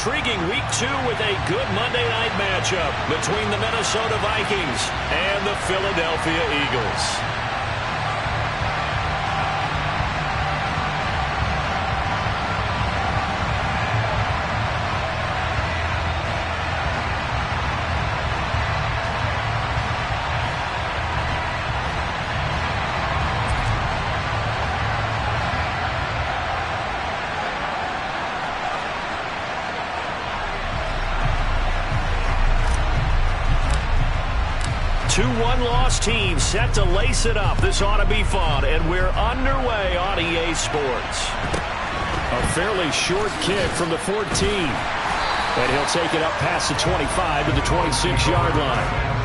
intriguing Week 2 with a good Monday night matchup between the Minnesota Vikings and the Philadelphia Eagles. Two one-loss teams set to lace it up. This ought to be fun, and we're underway on EA Sports. A fairly short kick from the 14. And he'll take it up past the 25 to the 26-yard line.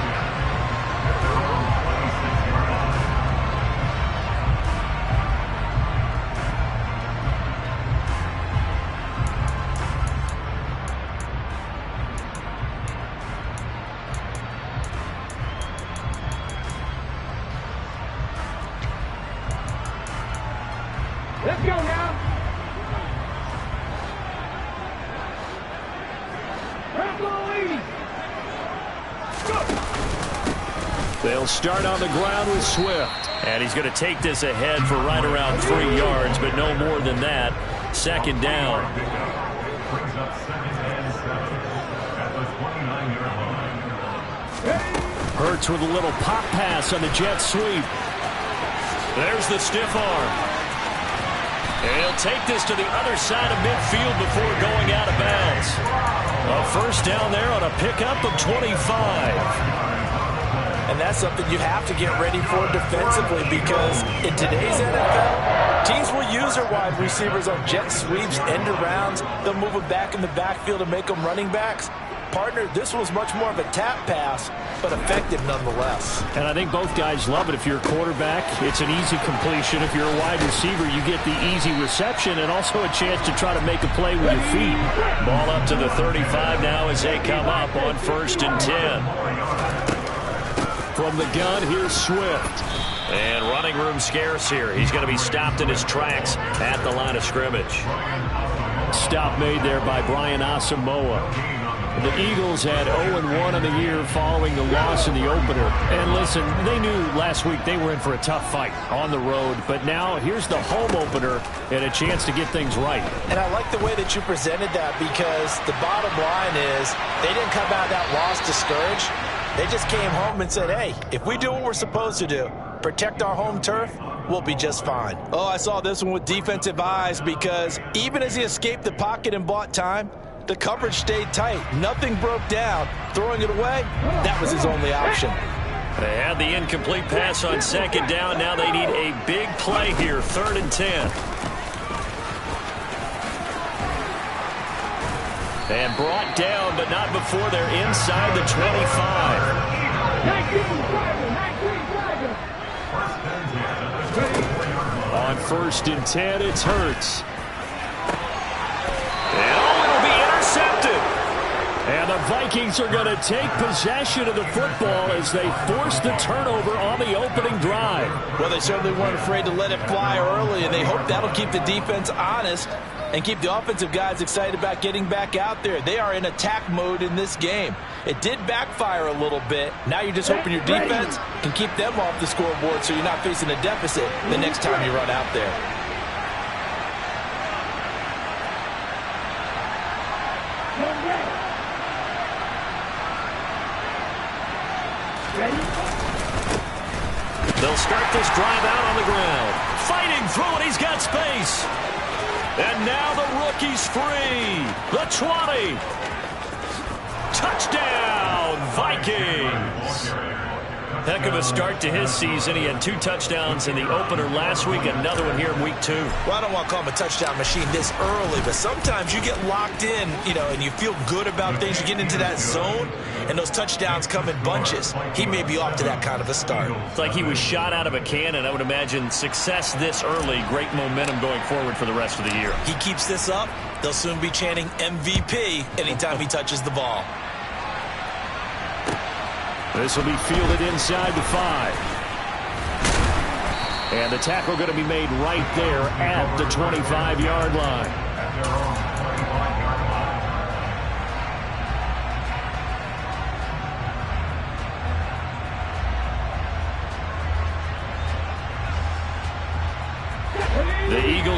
Let's go now. They'll start on the ground with Swift. And he's going to take this ahead for right around 3 yards, but no more than that. Second down. Hurts with a little pop pass on the jet sweep. There's the stiff arm. And he'll take this to the other side of midfield before going out of bounds. A first down there on a pickup of 25. And that's something you have to get ready for defensively, because in today's NFL, teams will use their wide receivers on jet sweeps, end arounds. They'll move them back in the backfield and make them running backs. Partner, this was much more of a tap pass, but effective nonetheless. And I think both guys love it. If you're a quarterback, it's an easy completion. If you're a wide receiver, you get the easy reception and also a chance to try to make a play with your feet. Ball up to the 35 now as they come up on 1st and 10. From the gun, here's Swift. And running room scarce here. He's going to be stopped in his tracks at the line of scrimmage. Stop made there by Brian Asamoah. The Eagles had 0-1 on the year following the loss in the opener. And listen, they knew last week they were in for a tough fight on the road. But now here's the home opener and a chance to get things right. And I like the way that you presented that, because the bottom line is they didn't come out of that loss discouraged. They just came home and said, hey, if we do what we're supposed to do, protect our home turf, we'll be just fine. Oh, I saw this one with defensive eyes, because even as he escaped the pocket and bought time, the coverage stayed tight. Nothing broke down. Throwing it away, that was his only option. They had the incomplete pass on second down. Now they need a big play here, 3rd and 10. And brought down, but not before they're inside the 25. 19 On 1st and 10, it's Hurts. And the Vikings are going to take possession of the football as they force the turnover on the opening drive. Well, they certainly weren't afraid to let it fly early, and they hope that'll keep the defense honest and keep the offensive guys excited about getting back out there. They are in attack mode in this game. It did backfire a little bit. Now you're just hoping your defense can keep them off the scoreboard so you're not facing a deficit the next time you run out there. They'll start this drive out on the ground. Fighting through it, he's got space. And now the rookie's free. The 20. Touchdown, Vikings. Heck of a start to his season. He had 2 touchdowns in the opener last week, another one here in week 2. Well, I don't want to call him a touchdown machine this early, but sometimes you get locked in, and you feel good about things. You get into that zone, and those touchdowns come in bunches. He may be off to that kind of a start. It's like he was shot out of a cannon. I would imagine success this early, great momentum going forward for the rest of the year. He keeps this up, they'll soon be chanting MVP anytime he touches the ball. This will be fielded inside the 5. And the tackle going to be made right there at the 25-yard line.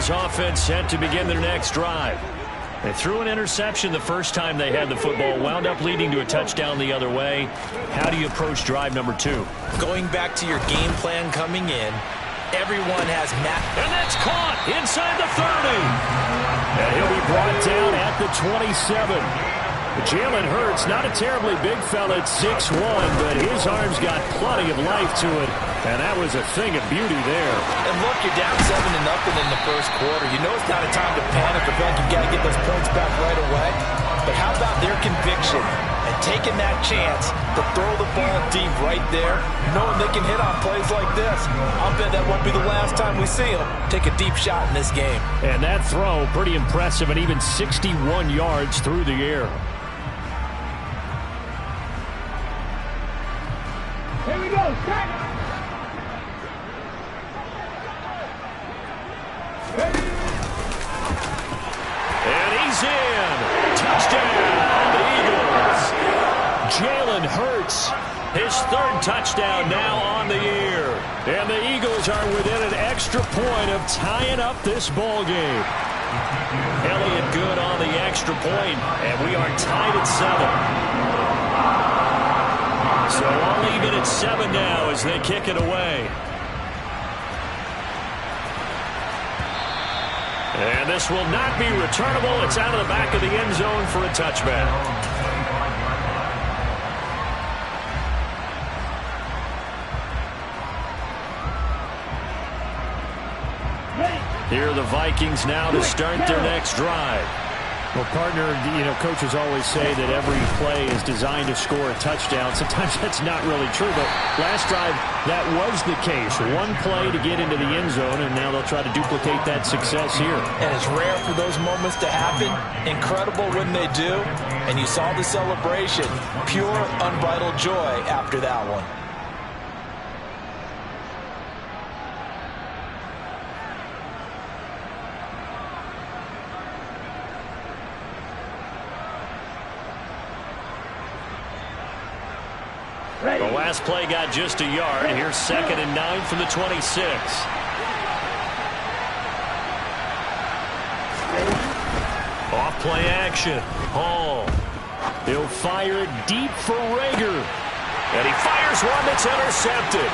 Eagles offense set to begin their next drive. They threw an interception the first time they had the football, wound up leading to a touchdown the other way. How do you approach drive number 2? Going back to your game plan coming in, everyone has and that's caught inside the 30. And he'll be brought down at the 27. Jalen Hurts, not a terribly big fella at 6'1", but his arms got plenty of life to it, and that was a thing of beauty there. And look, you're down 7-0 in the first quarter. You know it's not a time to panic or feel like you got to get those points back right away. But how about their conviction and taking that chance to throw the ball deep right there, knowing they can hit on plays like this? I'll bet that won't be the last time we see them take a deep shot in this game. And that throw, pretty impressive, and even 61 yards through the air. Here we go. Set. And he's in. Touchdown, the Eagles. Jalen Hurts, his 3rd touchdown now on the year. And the Eagles are within an extra point of tying up this ball game. Elliott good on the extra point, and we are tied at 7. So all even at 7 now as they kick it away. And this will not be returnable. It's out of the back of the end zone for a touchback. Here are the Vikings now to start their next drive. Well, partner, coaches always say that every play is designed to score a touchdown. Sometimes that's not really true, but last drive, that was the case. One play to get into the end zone, and now they'll try to duplicate that success here. And it's rare for those moments to happen. Incredible when they do. And you saw the celebration. Pure, unbridled joy after that one. The last play got just a yard. Here's 2nd and 9 from the 26. Off play action. Hall. He'll fire it deep for Rager. And he fires one that's intercepted.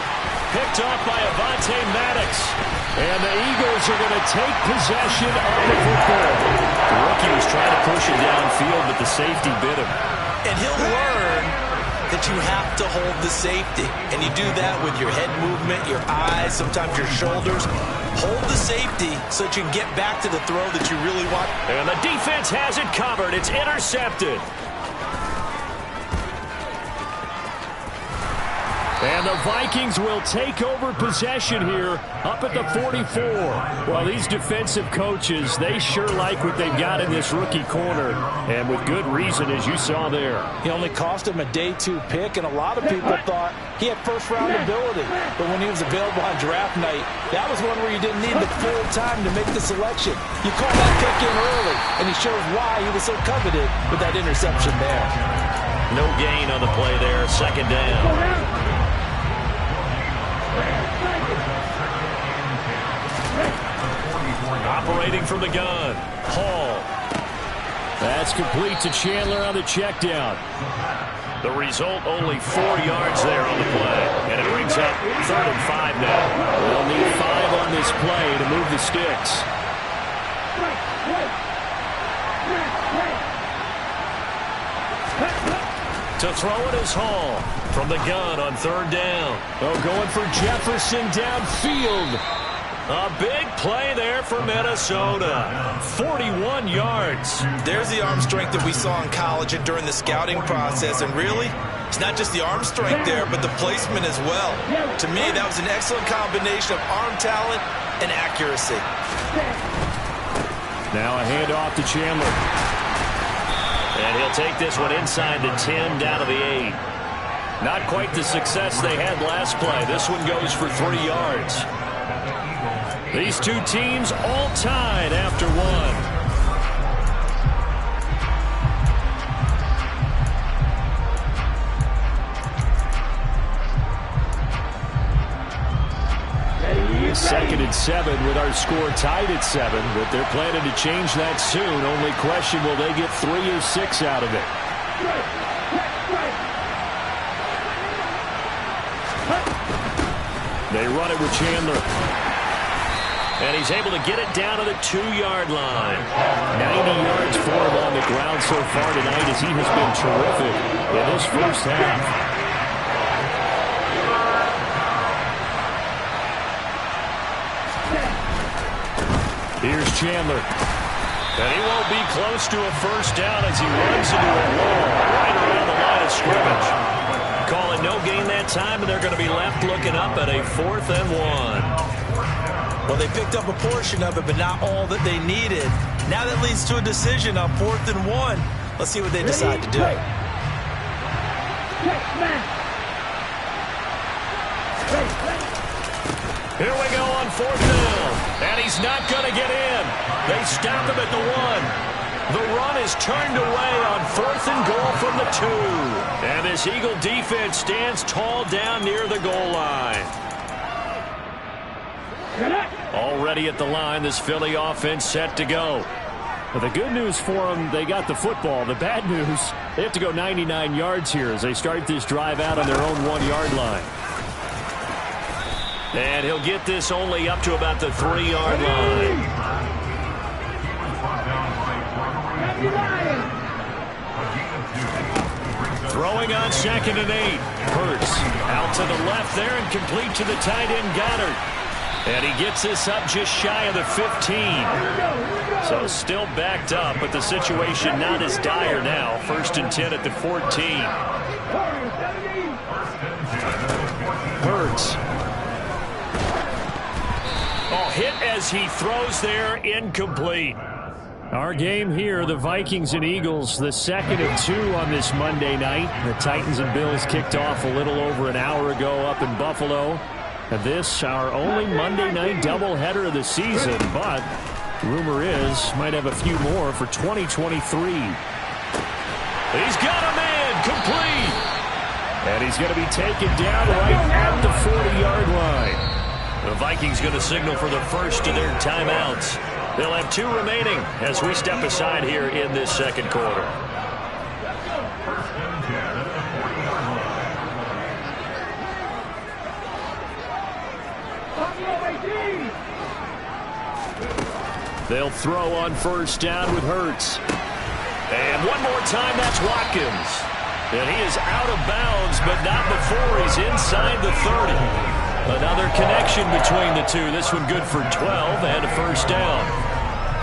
Picked off by Avonte Maddox. And the Eagles are going to take possession of the football. The rookie was trying to push it downfield, but the safety bit him. And he'll learn that you have to hold the safety. And you do that with your head movement, your eyes, sometimes your shoulders. Hold the safety so that you can get back to the throw that you really want. And the defense has it covered. It's intercepted. And the Vikings will take over possession here up at the 44. Well, these defensive coaches, they sure like what they've got in this rookie corner, and with good reason, as you saw there. He only cost him a day 2 pick, and a lot of people thought he had first-round ability. But when he was available on draft night, that was one where you didn't need the full time to make the selection. You call that pick in early, and he shows why he was so coveted with that interception there. No gain on the play there, 2nd down. Operating from the gun, Hall. That's complete to Chandler on the check down. The result, only 4 yards there on the play. And it brings up 3rd and 5 now. They'll need 5 on this play to move the sticks. To throw it is Hall from the gun on 3rd down. Oh, going for Jefferson downfield. A big play there for Minnesota. 41 yards. There's the arm strength that we saw in college and during the scouting process. And really, it's not just the arm strength there, but the placement as well. To me, that was an excellent combination of arm talent and accuracy. Now a handoff to Chandler. And he'll take this one inside the 10, down to the 8. Not quite the success they had last play. This one goes for 3 yards. These two teams all tied after 1. Second and and 7 with our score tied at 7, but they're planning to change that soon. Only question, will they get 3 or 6 out of it? They run it with Chandler. And he's able to get it down to the 2-yard line. 90 yards for him on the ground so far tonight as he has been terrific in this first half. Here's Chandler. And he won't be close to a first down as he runs into a wall right around the line of scrimmage. Calling no gain that time, and they're going to be left looking up at a 4th and 1. Well, they picked up a portion of it, but not all that they needed. Now that leads to a decision on 4th and 1. Let's see what they decide to do. Here we go on 4th down. And he's not going to get in. They stop him at the 1. The run is turned away on 4th and goal from the 2. And this Eagle defense stands tall down near the goal line. Already at the line, this Philly offense set to go. Well, the good news for them, they got the football. The bad news, they have to go 99 yards here as they start this drive out on their own 1-yard line. And he'll get this only up to about the 3-yard line. Throwing on 2nd and 8. Hurts out to the left there and complete to the tight end Goddard. And he gets this up just shy of the 15. So still backed up, but the situation not as dire now. 1st and 10 at the 14. Hurts. Oh, hit as he throws there, incomplete. Our game here, the Vikings and Eagles, the 2nd of 2 on this Monday night. The Titans and Bills kicked off a little over an hour ago up in Buffalo. And this, our only Monday night doubleheader of the season, but rumor is might have a few more for 2023. He's got a man, complete. And he's going to be taken down right at the 40-yard line. The Vikings going to signal for the first of their timeouts. They'll have 2 remaining as we step aside here in this 2nd quarter. They'll throw on 1st down with Hurts. And one more time, that's Watkins. And he is out of bounds, but not before he's inside the 30. Another connection between the two. This one good for 12 and a 1st down.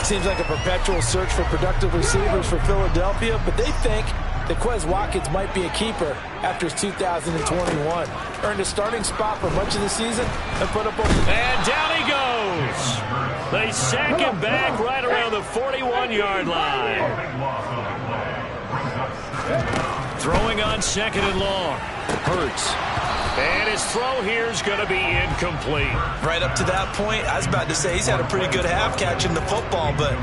Seems like a perpetual search for productive receivers for Philadelphia, but they think that Quez Watkins might be a keeper after his 2021. Earned a starting spot for much of the season and put up a... And down he goes. They sack him back right around the 41-yard line. Throwing on 2nd and long. Hurts. And his throw here is going to be incomplete. Right up to that point, I was about to say he's had a pretty good half catching the football, but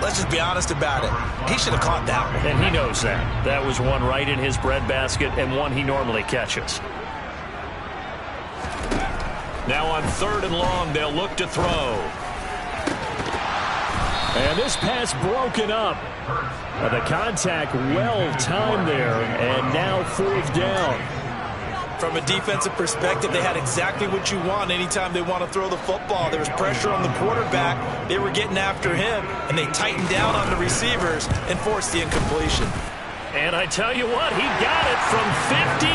let's just be honest about it. He should have caught that one. And he knows that. That was one right in his breadbasket and one he normally catches. Now on 3rd and long, they'll look to throw. And this pass broken up. The contact well timed there, and now 4th down. From a defensive perspective, they had exactly what you want anytime they want to throw the football. There was pressure on the quarterback. They were getting after him, and they tightened down on the receivers and forced the incompletion. And I tell you what, he got it from 58.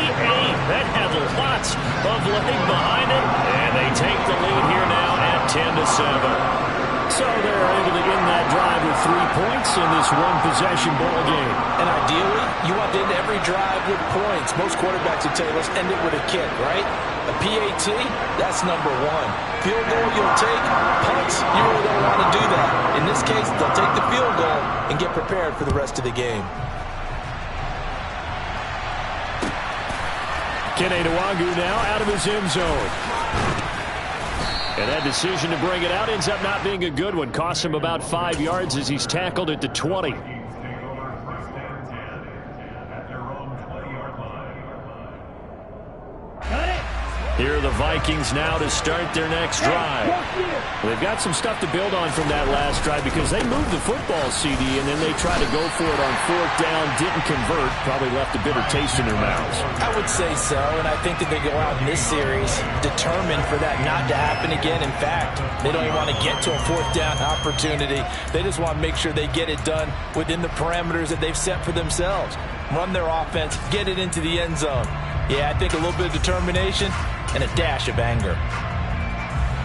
That had lots of leg behind it, and they take the lead here now at 10-7. So they're able to end that drive with 3 points in this one-possession ball game. And ideally, you want to end every drive with points. Most quarterbacks would tell you, let's end it with a kick, right? A PAT, that's number 1. Field goal you'll take, punts, you really don't want to do that. In this case, they'll take the field goal and get prepared for the rest of the game. Kene Nwangwu now out of his end zone. And that decision to bring it out ends up not being a good one. Costs him about 5 yards as he's tackled at the 20. Here are the Vikings now to start their next drive. They've got some stuff to build on from that last drive because they moved the football, CD, and then they tried to go for it on 4th down, didn't convert, probably left a bitter taste in their mouths. I would say so, and I think that they go out in this series determined for that not to happen again. In fact, they don't even want to get to a 4th down opportunity. They just want to make sure they get it done within the parameters that they've set for themselves. Run their offense, get it into the end zone. Yeah, I think a little bit of determination and a dash of anger.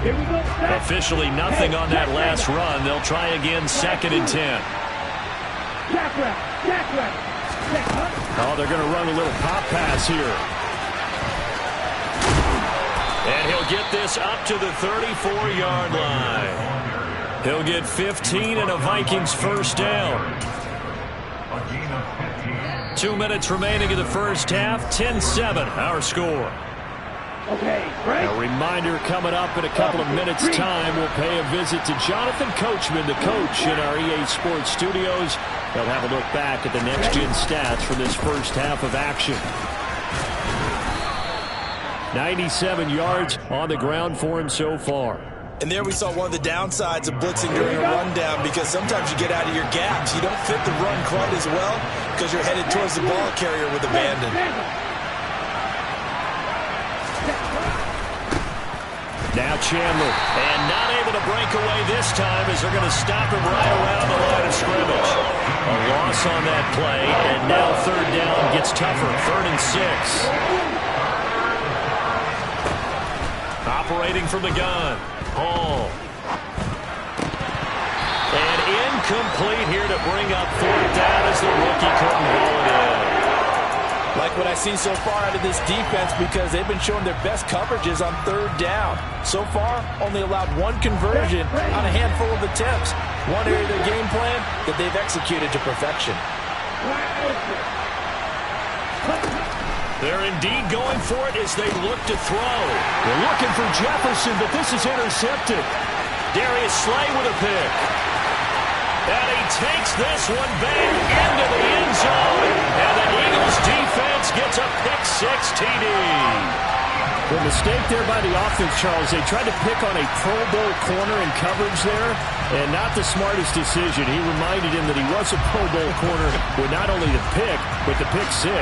Here we go. Officially nothing on that last run. They'll try again 2nd and 10. Jack rep. Oh, they're going to run a little pop pass here. And he'll get this up to the 34-yard line. He'll get 15 and a Vikings first down. 2 minutes remaining in the first half. 10-7, our score. Okay, right. A reminder coming up in a couple of minutes' time. We'll pay a visit to Jonathan Coachman, the coach in our EA Sports studios. They'll have a look back at the next-gen stats from this first half of action. 97 yards on the ground for him so far. And there we saw one of the downsides of blitzing during a rundown, because sometimes you get out of your gaps. You don't fit the run quite as well because you're headed towards the ball carrier with abandon. Now Chandler, and not able to break away this time as they're going to stop him right around the line of scrimmage. A loss on that play, and now 3rd down gets tougher. 3rd and 6. Operating from the gun, Hall. And incomplete here to bring up 4th down as the rookie couldn't haul it in. Like what I've seen so far out of this defense, because they've been showing their best coverages on 3rd down. So far, only allowed 1 conversion on a handful of attempts. One area of their game plan that they've executed to perfection. They're indeed going for it as they look to throw. They're looking for Jefferson, but this is intercepted. Darius Slay with a pick. And he takes this one back into the end zone. And the Eagles defense gets a pick-6 TD. The mistake there by the offense, Charles, they tried to pick on a Pro Bowl corner in coverage there, and not the smartest decision. He reminded him that he was a Pro Bowl corner with not only the pick, but the pick-6.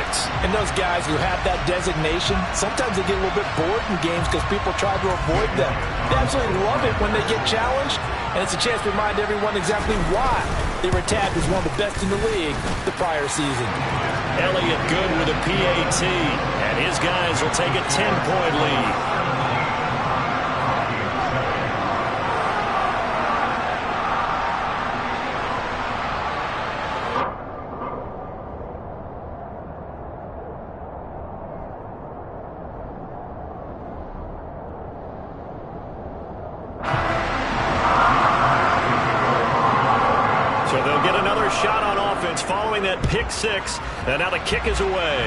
And those guys who have that designation, sometimes they get a little bit bored in games because people try to avoid them. They absolutely love it when they get challenged, and it's a chance to remind everyone exactly why they were tagged as one of the best in the league the prior season. Elliott good with a PAT, and his guys will take a 10-point lead. Following that pick-6, and now the kick is away.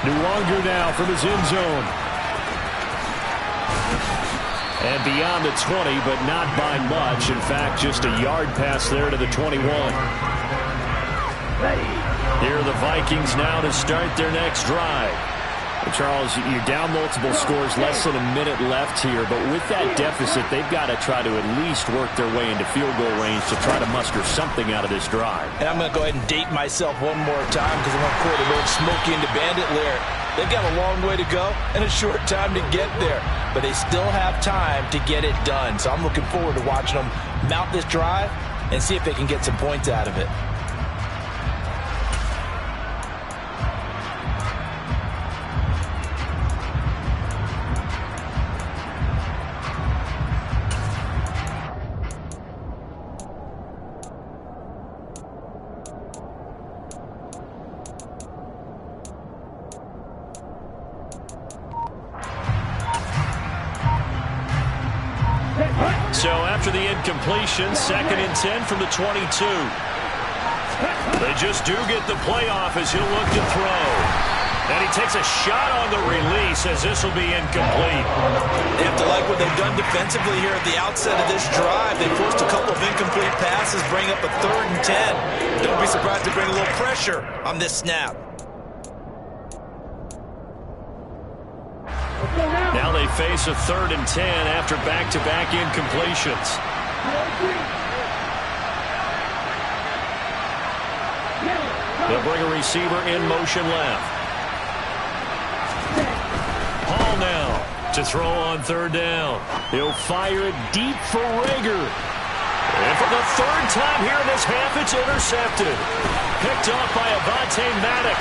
Nwangu now from his end zone. And beyond the 20, but not by much. In fact, just a yard pass there to the 21. Here are the Vikings now to start their next drive. Charles, you're down multiple scores, less than a minute left here, but with that deficit, they've got to try to at least work their way into field goal range to try to muster something out of this drive. And I'm going to go ahead and date myself one more time because I want to quote the old Smokey and the Bandit lyric. They've got a long way to go and a short time to get there, but they still have time to get it done. So I'm looking forward to watching them mount this drive and see if they can get some points out of it. So after the incompletion, 2nd and 10 from the 22. They just do get the playoff as he'll look to throw. And he takes a shot on the release as this will be incomplete. They have to like what they've done defensively here at the outset of this drive. They forced a couple of incomplete passes, bring up a 3rd and 10. Don't be surprised to bring a little pressure on this snap. they face a 3rd and 10 after back-to-back incompletions. They'll bring a receiver in motion left. Hall now to throw on 3rd down. He'll fire it deep for Rager. And for the 3rd time here in this half, it's intercepted. Picked off by Avonte Maddox.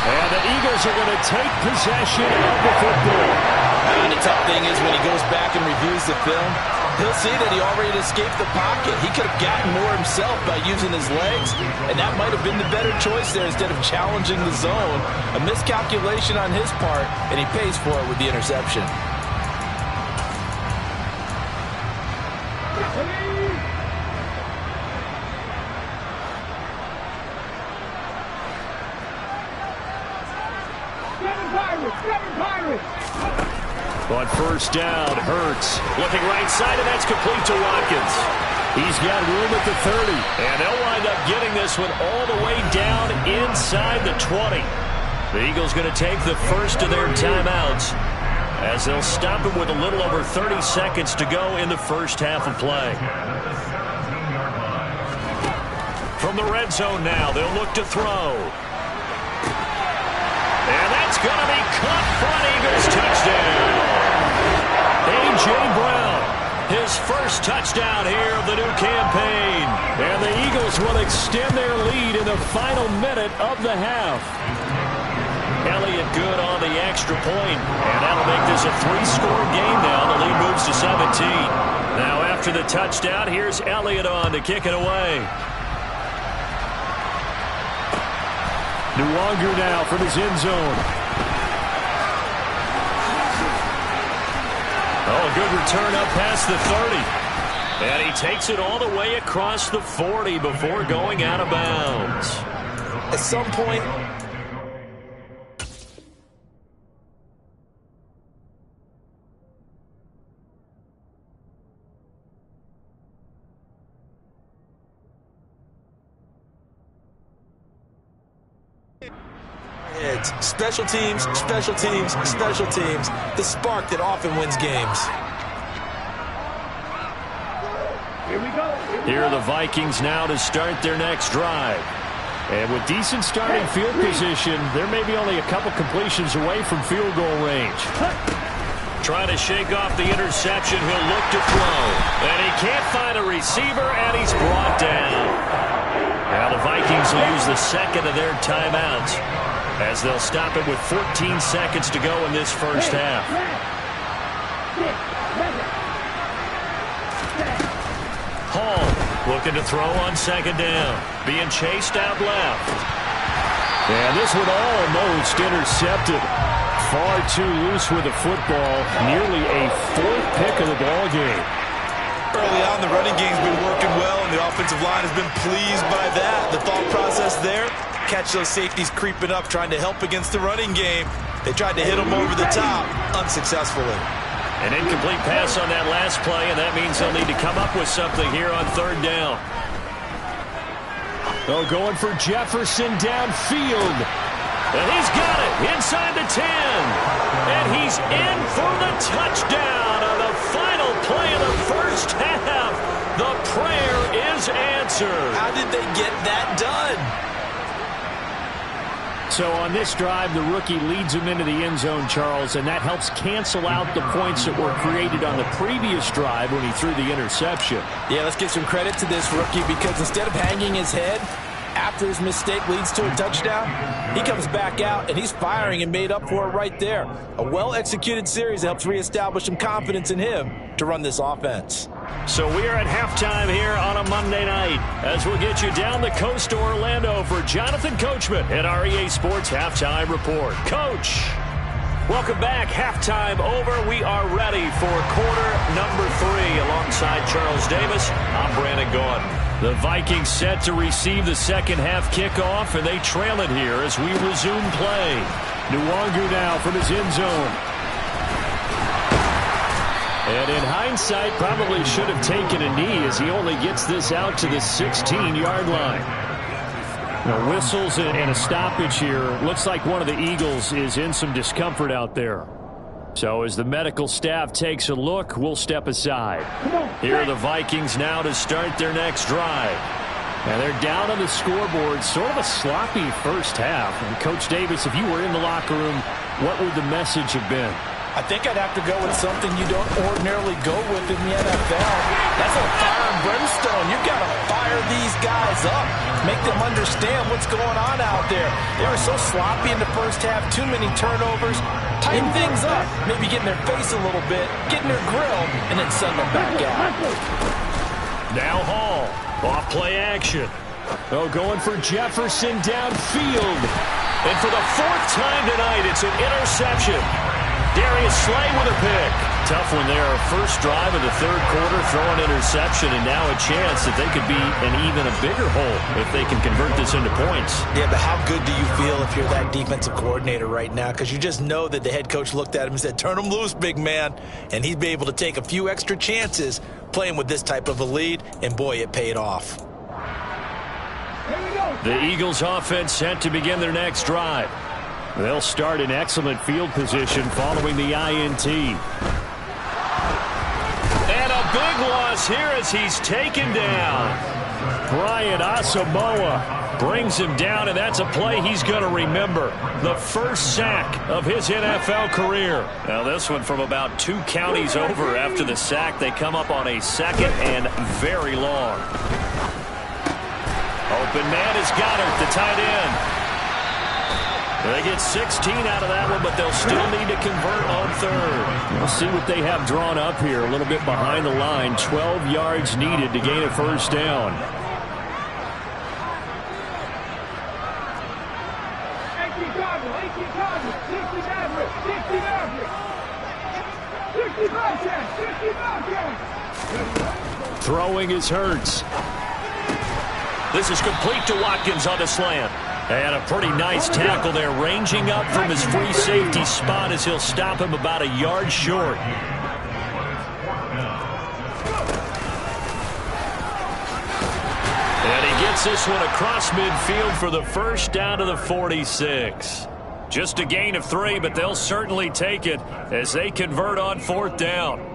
And the Eagles are going to take possession of the football. And the tough thing is when he goes back and reviews the film, he'll see that he already escaped the pocket. He could have gotten more himself by using his legs, and that might have been the better choice there instead of challenging the zone. A miscalculation on his part, and he pays for it with the interception. On 1st down, Hurts looking right side, and that's complete to Watkins. He's got room at the 30. And they'll wind up getting this one all the way down inside the 20. The Eagles going to take the first of their timeouts as they'll stop him with a little over 30 seconds to go in the first half of play. From the red zone now, they'll look to throw. And that's going to be caught front. Eagles touchdown. A.J. Brown, his first touchdown here of the new campaign. And the Eagles will extend their lead in the final minute of the half. Elliott good on the extra point, and that'll make this a 3-score game now. The lead moves to 17. Now after the touchdown, here's Elliott on to kick it away. Nwangu now from his end zone. Oh, good return up past the 30. And he takes it all the way across the 40 before going out of bounds. At some point, special teams, special teams, special teams. The spark that often wins games. Here we go. Here are the Vikings now to start their next drive. And with decent starting field position, there may be only a couple completions away from field goal range. Trying to shake off the interception, he'll look to throw. And he can't find a receiver, and he's brought down. Now the Vikings will use the second of their timeouts, as they'll stop it with 14 seconds to go in this first half. Hall looking to throw on 2nd down. Being chased out left. And this one almost intercepted. Far too loose with the football. Nearly a 4th pick of the ball game. Early on, the running game's been working well, and the offensive line has been pleased by that. The thought process there, catch those safeties creeping up, trying to help against the running game. They tried to hit them over the top, unsuccessfully. An incomplete pass on that last play, and that means they'll need to come up with something here on 3rd down. Oh, going for Jefferson downfield. And he's got it inside the 10. And he's in for the touchdown on the final play of the first half. The prayer is answered. How did they get that done? So on this drive, the rookie leads him into the end zone, Charles, and that helps cancel out the points that were created on the previous drive when he threw the interception. Yeah, let's give some credit to this rookie, because instead of hanging his head after his mistake leads to a touchdown, he comes back out and he's firing and made up for it right there. A well-executed series helps reestablish some confidence in him to run this offense. So we are at halftime here on a Monday night, as we'll get you down the coast to Orlando for Jonathan Coachman at our EA Sports Halftime Report. Coach, welcome back. Halftime over. We are ready for quarter number 3 alongside Charles Davis. I'm Brandon Gaudin. The Vikings set to receive the second half kickoff, and they trail it here as we resume play. Nwangu now from his end zone. And in hindsight, probably should have taken a knee, as he only gets this out to the 16-yard line. Now, whistles and a stoppage here. Looks like one of the Eagles is in some discomfort out there. So as the medical staff takes a look, we'll step aside. Here are the Vikings now to start their next drive. And they're down on the scoreboard, sort of a sloppy first half. And Coach Davis, if you were in the locker room, what would the message have been? I think I'd have to go with something you don't ordinarily go with in the NFL. That's a fire and brimstone. You've got to fire these guys up. Make them understand what's going on out there. They were so sloppy in the first half. Too many turnovers. Tighten things up. Maybe get in their face a little bit. Get in their grill. And then send them back out. Now Hall. Off play action. Oh, going for Jefferson downfield. And for the fourth time tonight, it's an interception. Darius Slay with a pick. Tough one there. First drive of the third quarter, throw an interception, and now a chance that they could be in even a bigger hole if they can convert this into points. Yeah, but how good do you feel if you're that defensive coordinator right now? Because you just know that the head coach looked at him and said, turn him loose, big man. And he'd be able to take a few extra chances playing with this type of a lead, and boy, it paid off. The Eagles offense set to begin their next drive. They'll start in excellent field position following the INT. And a big loss here as he's taken down. Brian Asamoah brings him down, and that's a play he's going to remember. The first sack of his NFL career. Now this one from about 2 counties over after the sack. They come up on a second and very long. Open man is Goddard, the tight end. They get 16 out of that one, but they'll still need to convert on third. We'll see what they have drawn up here. A little bit behind the line. 12 yards needed to gain a first down. Throwing is Hurts. This is complete to Watkins on the slant. And a pretty nice tackle there, ranging up from his free safety spot as he'll stop him about a yard short. And he gets this one across midfield for the first down to the 46. Just a gain of 3, but they'll certainly take it as they convert on fourth down.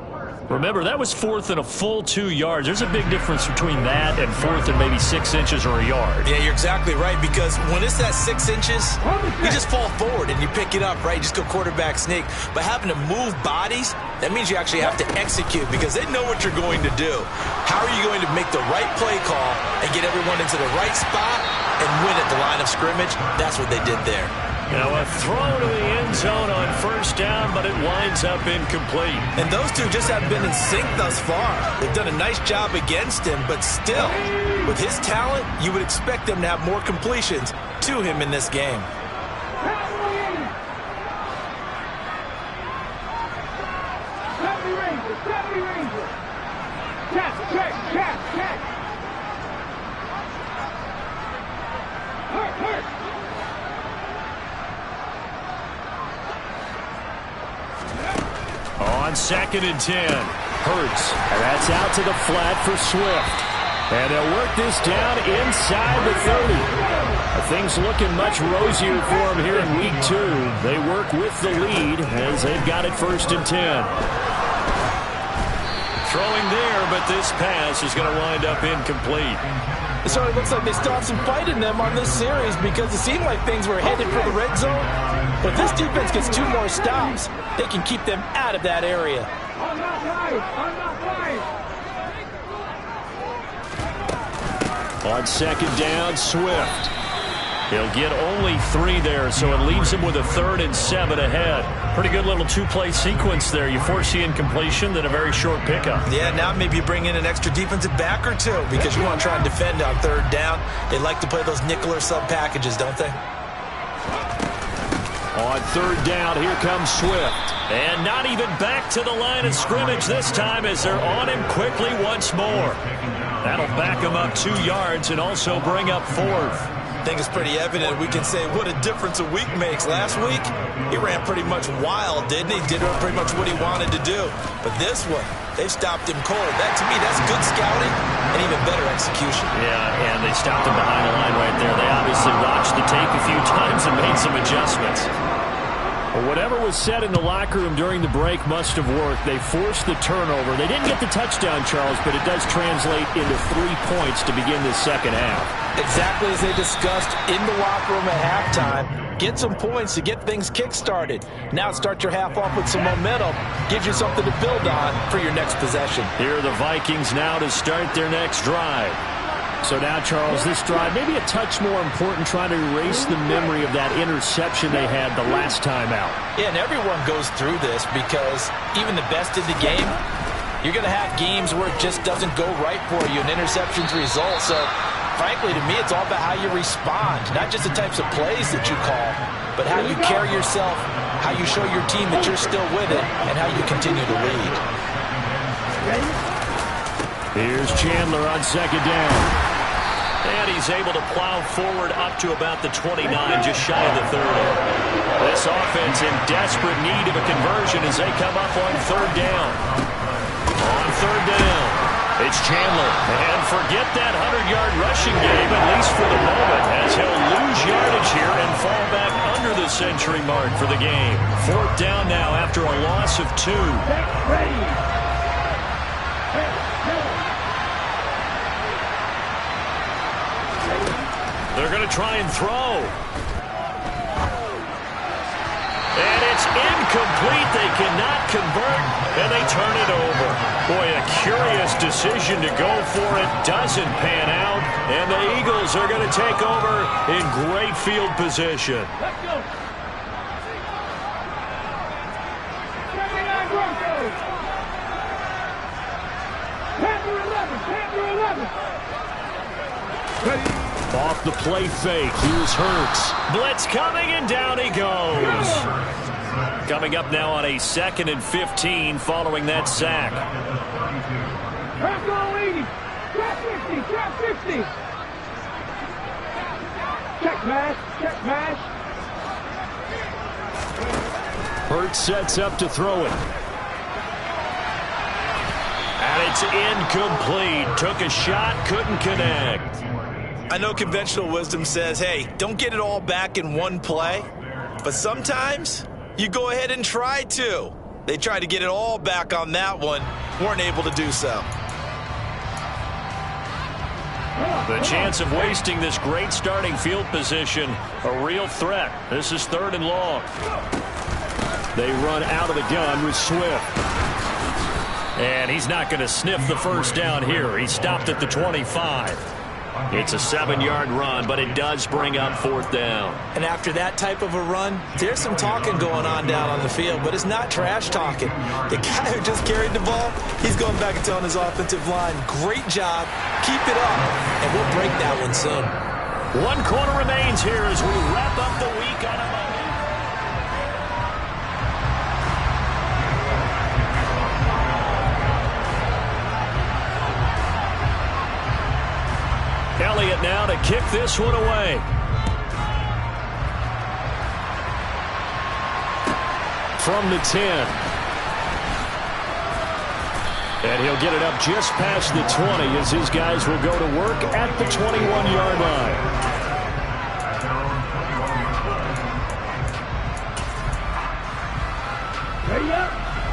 Remember, that was fourth and a full 2 yards. There's a big difference between that and fourth and maybe 6 inches or a yard. Yeah, you're exactly right, because when it's that 6 inches, you just fall forward and you pick it up, right? You just go quarterback sneak. But having to move bodies, that means you actually have to execute because they know what you're going to do. How are you going to make the right play call and get everyone into the right spot and win at the line of scrimmage? That's what they did there. Now a throw to the end zone on first down, but it winds up incomplete. And those two just haven't been in sync thus far. They've done a nice job against him, but still, with his talent, you would expect them to have more completions to him in this game. On 2nd and 10. Hurts. And that's out to the flat for Swift. And they'll work this down inside the 30. Things looking much rosier for them here in week 2. They work with the lead as they've got it 1st and 10. Throwing there, but this pass is going to wind up incomplete. It certainly looks like they still have some fight in them on this series because it seemed like things were headed for the red zone. But this defense gets 2 more stops. They can keep them out of that area. On 2nd down, Swift. He'll get only 3 there, so it leaves him with a 3rd and 7 ahead. Pretty good little 2-play sequence there. You force the incompletion, then a very short pickup. Yeah, now maybe you bring in an extra defensive back or 2 because you want to try and defend on 3rd down. They like to play those nickel or sub packages, don't they? On 3rd down, here comes Swift. And not even back to the line of scrimmage this time as they're on him quickly once more. That'll back him up 2 yards and also bring up 4th. I think it's pretty evident. We can say what a difference a week makes. Last week, he ran pretty much wild, didn't he? Did pretty much what he wanted to do. But this one, they've stopped him cold. That, to me, that's good scouting and even better execution. Yeah, and they stopped him behind the line right there. They obviously watched the tape a few times and made some adjustments. Well, whatever was said in the locker room during the break must have worked. They forced the turnover. They didn't get the touchdown, Charles, but it does translate into 3 points to begin this second half. Exactly as they discussed in the locker room at halftime. Get some points to get things kick-started. Now start your half off with some momentum. Gives you something to build on for your next possession. Here are the Vikings now to start their next drive. So now, Charles, this drive maybe a touch more important, trying to erase the memory of that interception they had the last time out. Yeah, and everyone goes through this because even the best in the game, you're going to have games where it just doesn't go right for you, and interceptions result. So, frankly, to me, it's all about how you respond, not just the types of plays that you call, but how you carry yourself, how you show your team that you're still with it, and how you continue to lead. Here's Chandler on second down. And he's able to plow forward up to about the 29, just shy of the 30. This offense in desperate need of a conversion as they come up on third down. On third down, it's Chandler. And forget that 100-yard rushing game, at least for the moment, as he'll lose yardage here and fall back under the century mark for the game. Fourth down now after a loss of 2. They're going to try and throw. And it's incomplete. They cannot convert, and they turn it over. Boy, a curious decision to go for it. Doesn't pan out, and the Eagles are going to take over in great field position. Let's go. Panther 11. Ready. Off the play fake, here's Hurts. Blitz coming, and down he goes. Coming up now on a 2nd and 15 following that sack. Trap goal 80. Trap 60. Check mash. Hurts sets up to throw it. And it's incomplete. Took a shot, couldn't connect. I know conventional wisdom says, hey, don't get it all back in one play. But sometimes you go ahead and try to. They tried to get it all back on that one. Weren't able to do so. The chance of wasting this great starting field position, a real threat. This is 3rd and long. They run out of the gun with Swift. And he's not going to sniff the first down here. He stopped at the 25. It's a 7-yard run, but it does bring up 4th down. And after that type of a run, there's some talking going on down on the field, but it's not trash talking. The guy who just carried the ball, he's going back and telling his offensive line, great job, keep it up, and we'll break that one soon. 1 quarter remains here as we wrap up the week on a Monday. Elliott now to kick this one away. From the 10. And he'll get it up just past the 20 as his guys will go to work at the 21-yard line.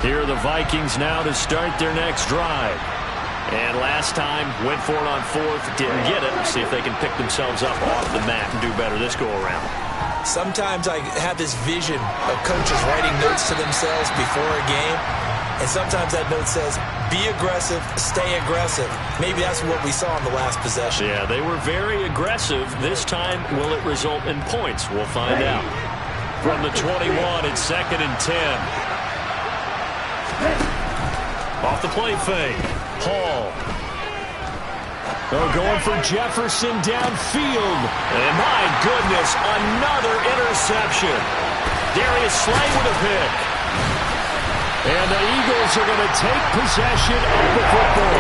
Here are the Vikings now to start their next drive. And last time, went for it on 4th, didn't get it. See if they can pick themselves up off the mat and do better this go-around. Sometimes I have this vision of coaches writing notes to themselves before a game, and sometimes that note says, be aggressive, stay aggressive. Maybe that's what we saw in the last possession. Yeah, they were very aggressive. This time, will it result in points? We'll find out. From the 21, it's 2nd and 10. Off the play fake. Hall. They're going for Jefferson downfield. And my goodness, another interception. Darius Slay with a pick. And the Eagles are going to take possession of the football.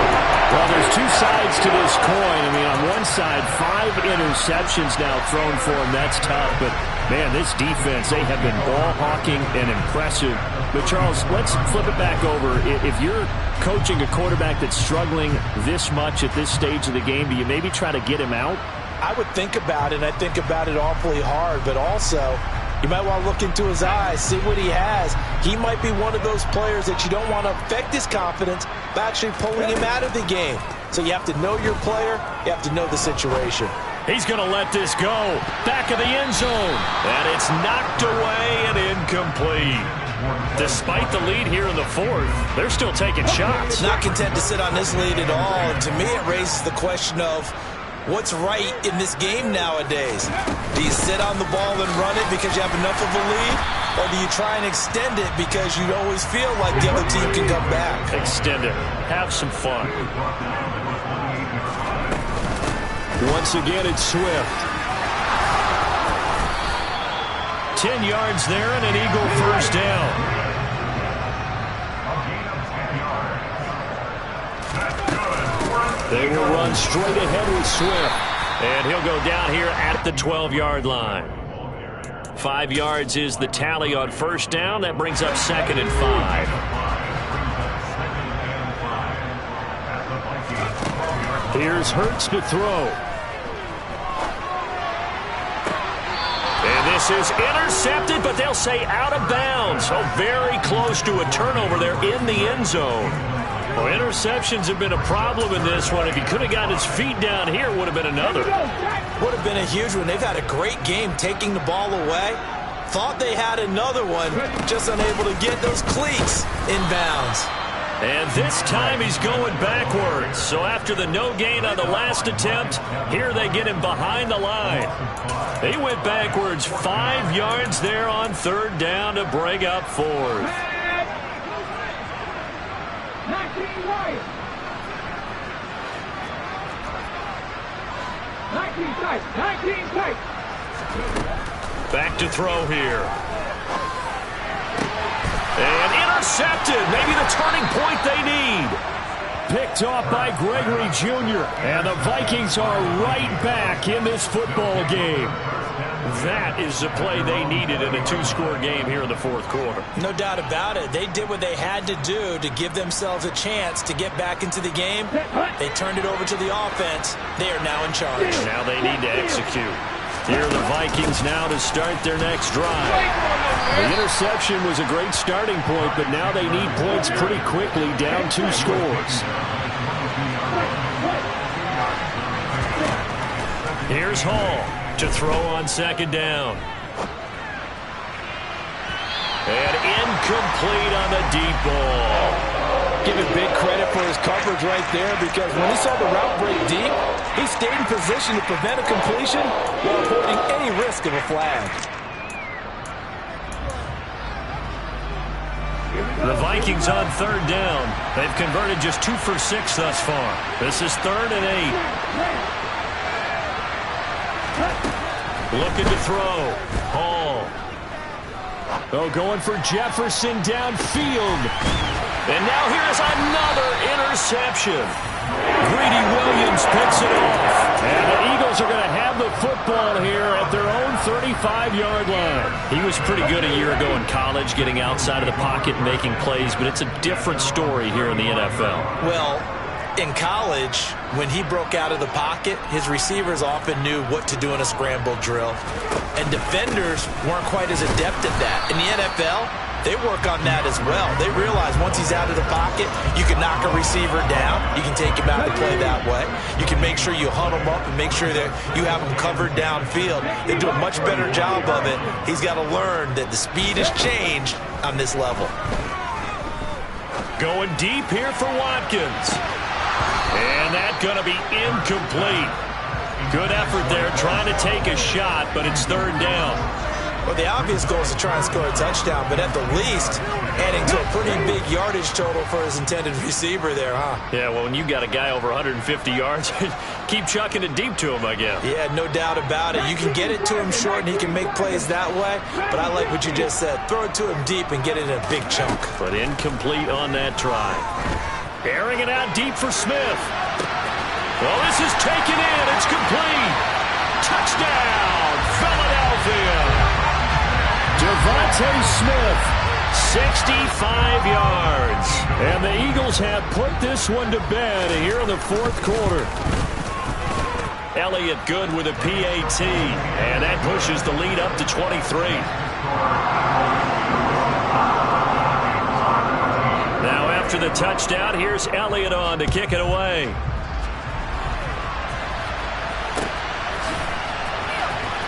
Well, there's 2 sides to this coin. I mean, on one side, 5 interceptions now thrown for him. That's tough. But, man, this defense, they have been ball hawking and impressive. But, Charles, let's flip it back over. If you're coaching a quarterback that's struggling this much at this stage of the game, do you maybe try to get him out? I would think about it, and I think about it awfully hard. But also, You might want to look into his eyes, see what he has. He might be one of those players that you don't want to affect his confidence by actually pulling him out of the game. So you have to know your player. You have to know the situation. He's going to let this go. Back of the end zone. And it's knocked away and incomplete. Despite the lead here in the fourth, they're still taking shots. Not content to sit on this lead at all. And to me, it raises the question of what's right in this game nowadays. Do you sit on the ball and run it because you have enough of a lead? Or do you try and extend it because you always feel like the other team can come back? Extend it. Have some fun. Once again, it's Swift. 10 yards there and an Eagle first down. They will run straight ahead with Swift. And he'll go down here at the 12-yard line. 5 yards is the tally on first down. That brings up 2nd and 5. Here's Hurts to throw. And this is intercepted, but they'll say out of bounds. So very close to a turnover there in the end zone. Well, interceptions have been a problem in this one. If he could have gotten his feet down here, it would have been another. Would have been a huge one. They've had a great game taking the ball away. Thought they had another one, just unable to get those cleats in bounds. And this time he's going backwards. So after the no gain on the last attempt, here they get him behind the line. He went backwards 5 yards there on third down to bring up fourth. 19 right. 19 tight. 19 tight. Back to throw here. And intercepted. Maybe the turning point they need. Picked off by Gregory Jr. And the Vikings are right back in this football game. That is the play they needed in a two-score game here in the fourth quarter. No doubt about it. They did what they had to do to give themselves a chance to get back into the game. They turned it over to the offense. They are now in charge. Now they need to execute. Here are the Vikings now to start their next drive. The interception was a great starting point, but now they need points pretty quickly, down 2 scores. Here's Hall to throw on second down. And incomplete on the deep ball. Give him big credit for his coverage right there, because when he saw the route break deep, he stayed in position to prevent a completion while avoiding any risk of a flag. The Vikings on third down. They've converted just 2 for 6 thus far. This is 3rd and 8. Looking to throw. Hall. Oh, going for Jefferson downfield. And now here's another interception. Greedy Williams picks it off. And the Eagles are going to have the football here at their own 35-yard line. He was pretty good a year ago in college, getting outside of the pocket and making plays, but it's a different story here in the NFL. Well, in college, when he broke out of the pocket, his receivers often knew what to do in a scramble drill. And defenders weren't quite as adept at that. In the NFL, they work on that as well. They realize once he's out of the pocket, you can knock a receiver down. You can take him out and play that way. You can make sure you huddle him up and make sure that you have him covered downfield. They do a much better job of it. He's got to learn that the speed has changed on this level. Going deep here for Watkins. And that's going to be incomplete. Good effort there trying to take a shot, but it's third down. Well, the obvious goal is to try and score a touchdown, but at the least, adding to a pretty big yardage total for his intended receiver there, huh? Yeah, well, when you got a guy over 150 yards, keep chucking it deep to him, I guess. Yeah, no doubt about it. You can get it to him short, and he can make plays that way, but I like what you just said. Throw it to him deep and get it in a big chunk. But incomplete on that try. Airing it out deep for Smith. Well, this is taken in. It's complete. Touchdown, Philadelphia. Devontae Smith, 65 yards. And the Eagles have put this one to bed here in the fourth quarter. Elliott good with a PAT, and that pushes the lead up to 23. Now after the touchdown, here's Elliott on to kick it away.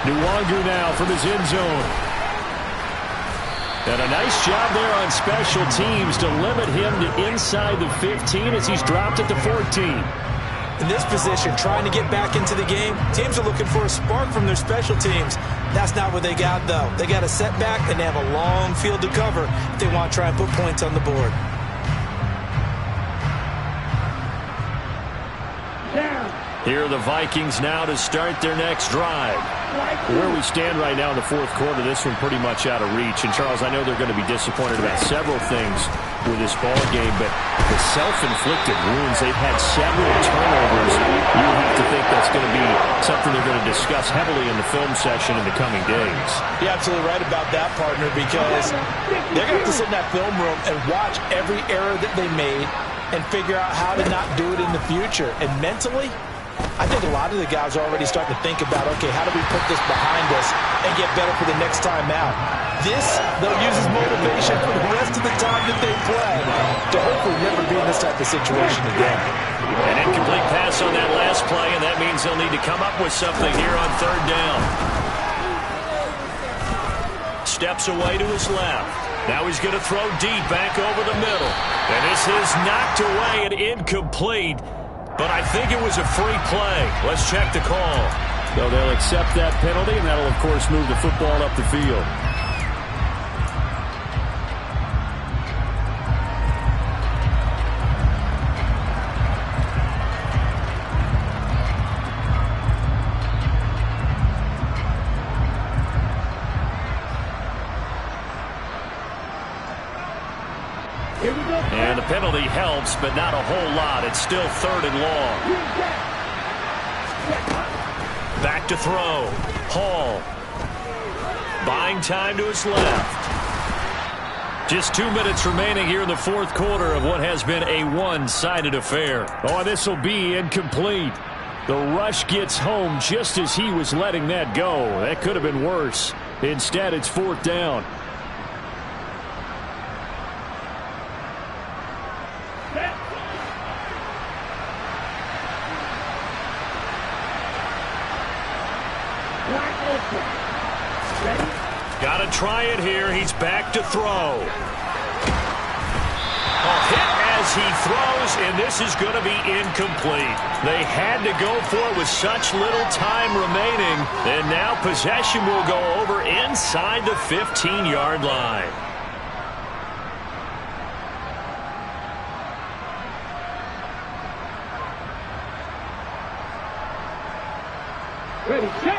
Nwangu now from his end zone. And a nice job there on special teams to limit him to inside the 15 as he's dropped it to 14. In this position, trying to get back into the game, teams are looking for a spark from their special teams. That's not what they got, though. They got a setback, and they have a long field to cover if they want to try and put points on the board. Here are the Vikings now to start their next drive. Where we stand right now in the fourth quarter, this one pretty much out of reach. And, Charles, I know they're going to be disappointed about several things with this ball game, but the self-inflicted wounds, they've had several turnovers. You have to think that's going to be something they're going to discuss heavily in the film session in the coming days. You're absolutely right about that, partner, because they're going to have to sit in that film room and watch every error that they made and figure out how to not do it in the future. And mentally, I think a lot of the guys are already starting to think about, okay, how do we put this behind us and get better for the next time out? This, they'll use as motivation for the rest of the time that they play to hopefully never be in this type of situation again. An incomplete pass on that last play, and that means they'll need to come up with something here on third down. Steps away to his left. Now he's going to throw deep back over the middle. And this is knocked away and incomplete. But I think it was a free play. Let's check the call. So they'll accept that penalty, and that'll, of course, move the football up the field. And the penalty helps, but not a whole lot. It's still third and long. Back to throw. Hall. Buying time to his left. Just 2 minutes remaining here in the fourth quarter of what has been a one-sided affair. Oh, this will be incomplete. The rush gets home just as he was letting that go. That could have been worse. Instead, it's fourth down. Got to try it here. He's back to throw. A hit as he throws, and this is going to be incomplete. They had to go for it with such little time remaining, and now possession will go over inside the 15-yard line.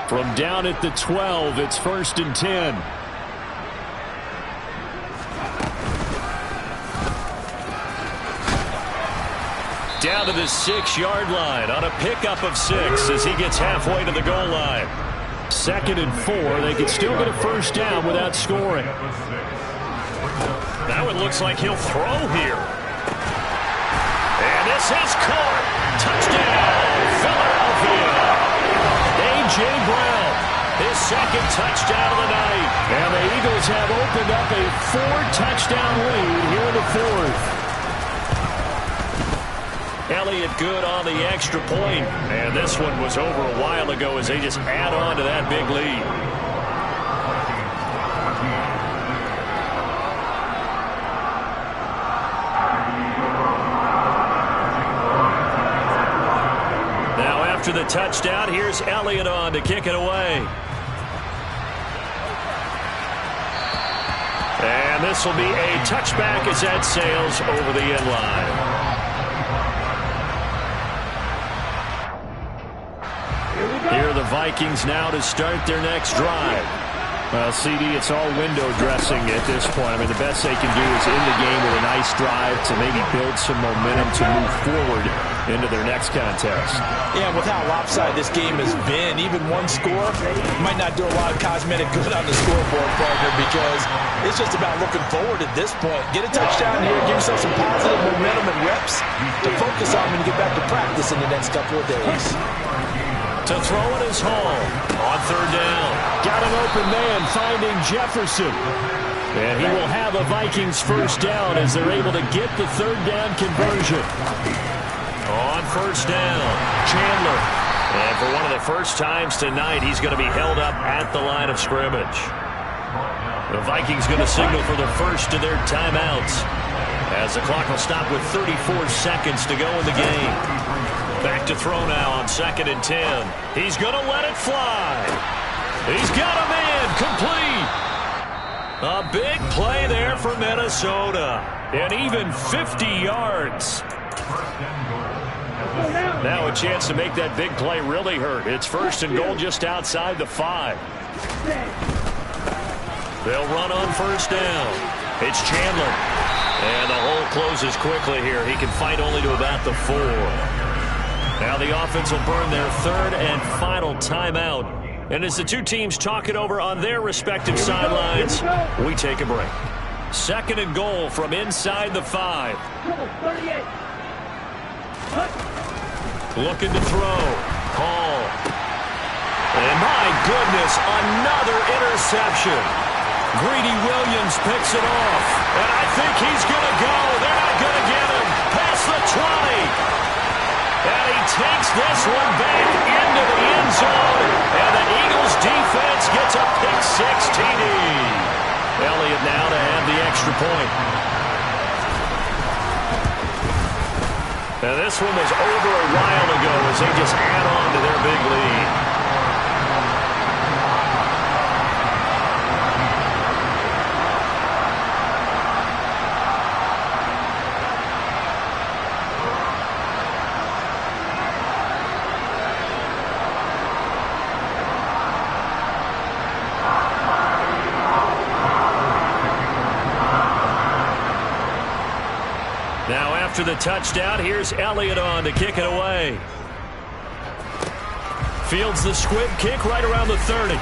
From down at the 12, it's 1st and 10. Down to the 6-yard line on a pickup of 6 as he gets halfway to the goal line. 2nd and 4. They can still get a first down without scoring. Now it looks like he'll throw here. And this is caught. Touchdown, Philadelphia. A.J. Brown, his second touchdown of the night. And the Eagles have opened up a 4-touchdown lead here in the fourth. Elliott good on the extra point. And this one was over a while ago as they just add on to that big lead. Now after the touchdown, here's Elliott on to kick it away. And this will be a touchback as that sails over the end line. Here are the Vikings now to start their next drive. Well, CD, it's all window dressing at this point. I mean, the best they can do is end the game with a nice drive to maybe build some momentum to move forward into their next contest. Yeah, with how lopsided this game has been, even one score might not do a lot of cosmetic good on the scoreboard, partner, because it's just about looking forward at this point. Get a touchdown here, give yourself some positive momentum and reps to focus on when you get back to practice in the next couple of days. To throw it is Hall on third down. Got an open man finding Jefferson. And he will have a Vikings first down as they're able to get the third down conversion. On first down, Chandler. And for one of the first times tonight, he's going to be held up at the line of scrimmage. The Vikings going to signal for the first of their timeouts, as the clock will stop with 34 seconds to go in the game. Back to throw now on 2nd and 10. He's going to let it fly. He's got a man complete. A big play there for Minnesota. And even 50 yards. Now a chance to make that big play really hurt. It's 1st and goal just outside the 5. They'll run on first down. It's Chandler. And the hole closes quickly here. He can fight only to about the 4. Now the offense will burn their third and final timeout. And as the two teams talk it over on their respective sidelines, we take a break. 2nd and goal from inside the 5. Looking to throw. Hall. And my goodness, another interception. Greedy Williams picks it off. And I think he's going to go. They're not going to get him. Past the 20. And he takes this one back into the end zone. And the Eagles defense gets a pick-6 TD. Elliott now to have the extra point. Now this one was over a while ago as they just add on to their big lead. Now after the touchdown, here's Elliott on to kick it away. Fields the squib kick right around the 30.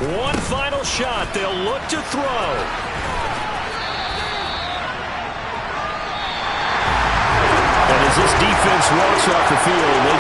One final shot. They'll look to throw. And as this defense walks off the field, they